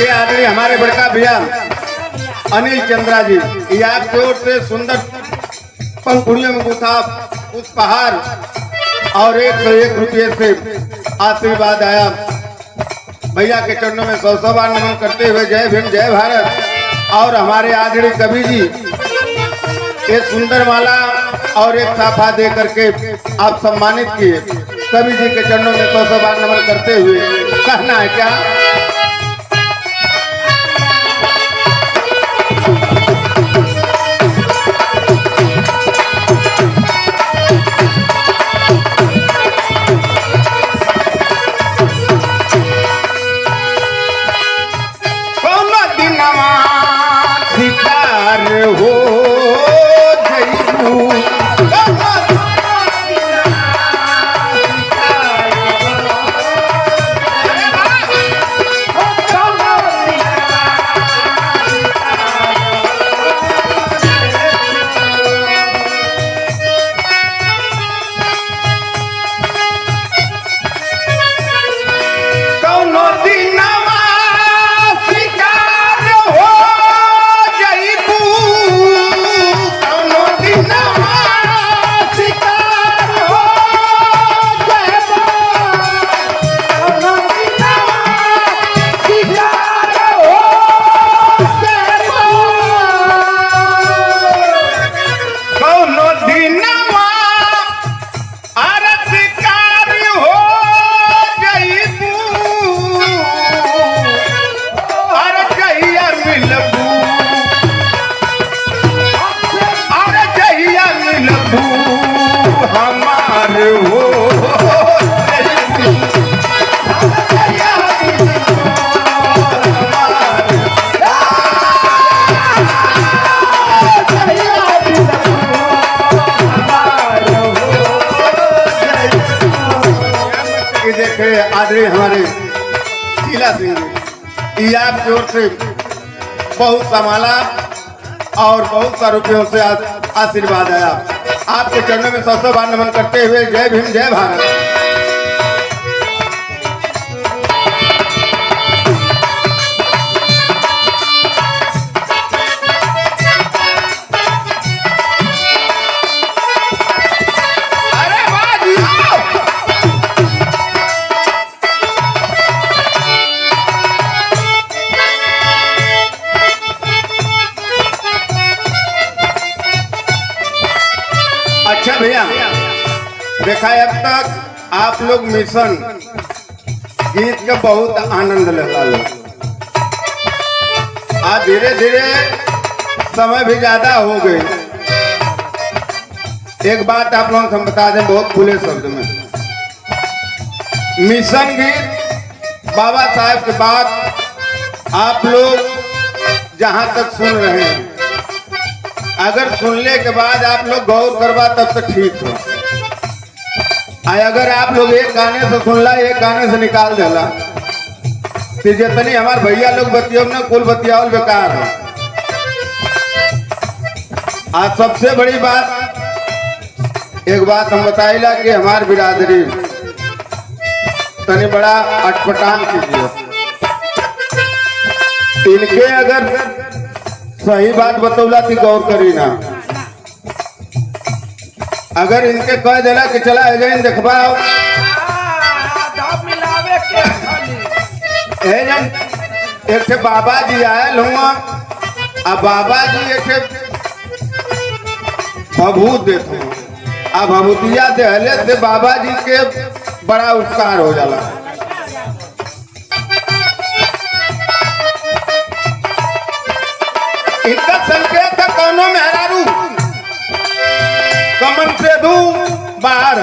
ये आदमी हमारे बड़का भैया अनिल चंद्रा जी, ये आपके ओर से सुंदर पंखुड़ियों में गुथा उपहार और 101 रुपये से आशीर्वाद आया। भैया के चरणों में 100 बार नमन करते हुए जय भीम जय भारत। और हमारे आदरणीय कवि जी एक सुंदर माला और एक साफा दे करके आप सम्मानित किए। कवि जी के चरणों में 100 बार नमन करते हुए कहना है क्या? हो आदरणीय हमारे शीला सिंह जी, आपकी ओर से बहुत सा माला और बहुत सा रुपयों से आशीर्वाद आया। आपके चरणों में 100 बार नमन करते हुए जय भीम जय भारत। अच्छा भैया, देखा अब तक आप लोग मिशन गीत का बहुत आनंद लेता लोग। आज धीरे धीरे समय भी ज्यादा हो गए। एक बात आप लोगों को बता दें बहुत खुले शब्द में, मिशन गीत बाबा साहब के बाद आप लोग जहां तक सुन रहे हैं, अगर सुनने के बाद आप लोग गौर करवा तब तो ठीक हो। अगर आप लोग एक गाने से सुनला एक गाने से निकाल देला तो जितनी हमारे भैया लोग बतियो ना कुल बतियावल बेकार है। आज सबसे बड़ी बात एक बात हम बताइला कि हमारी बिरादरी तनी बड़ा अटपटांग कीजिए। इनके अगर सही बात बतौला थी गौर करी ना। अगर इनके कह देला कि चला एजेंट देखवाओ एक थे बाबा जी आए लूंगा अब बाबा जी एक भभूत देते अब भभूतिया दहले से बाबा जी के बड़ा उपकार हो जाला। इनका संकेत है कौनो मेहरारू कमन से दू बाहर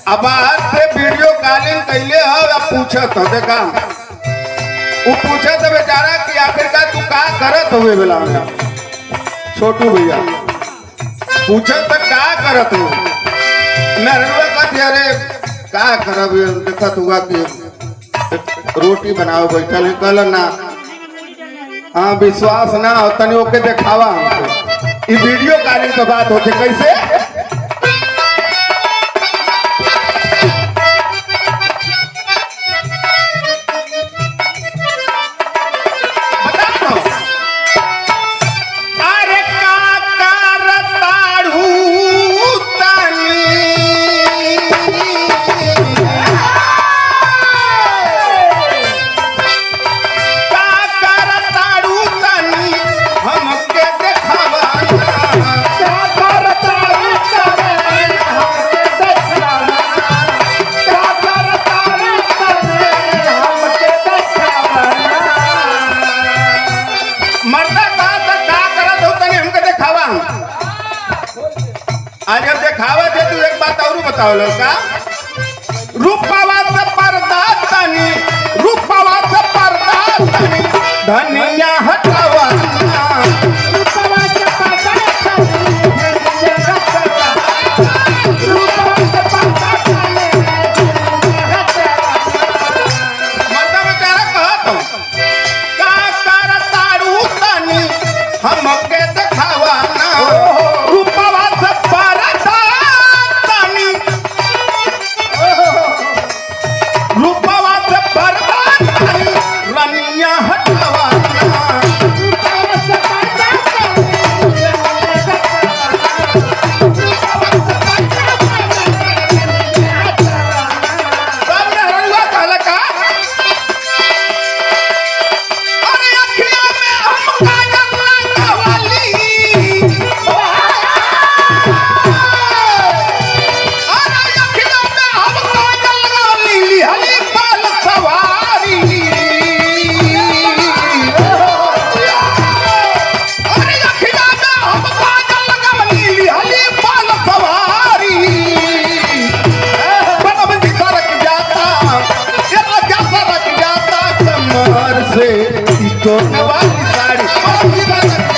अब बाहर से वीडियो कॉलिंग कैले हो या पूछत हो देखा वो पूछत बेचारा कि आखिरकार तू का करत हुए बेला में छोटू भैया पूछत तो का करत हो मेहरुआ कहती अरे का करब देखत हुआ कि रोटी बनाओ बैठल कल ना। हाँ विश्वास ना हो तनी ओके देखावा हमको। ये वीडियो कॉलिंग की बात होती कैसे? बताओ का रूपवा से पर्दा तनी रूपवा से पर्दा तनी धनिया हटावा रूपवा से पर्दा हमके दिखावा ना रूपवा से पर्दा तनी रूपवा से पर्दा तनी रनिया हटावा रूपवा से पर्दा तो नवाली साड़ी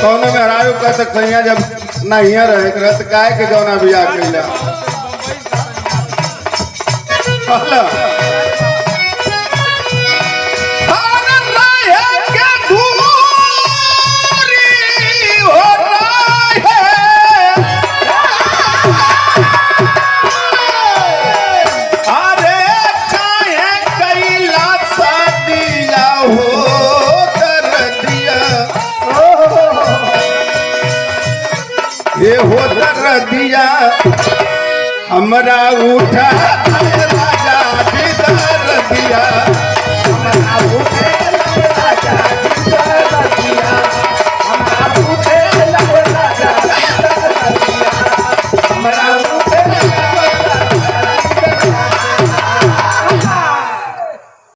कौन में हरायो कह सकते हैं जब ना हिया रहे करत काहे के जौना बियाह कइला कहला ये हो दर दिया हमरा उठा राजा दर दिया हमरा उठा राजा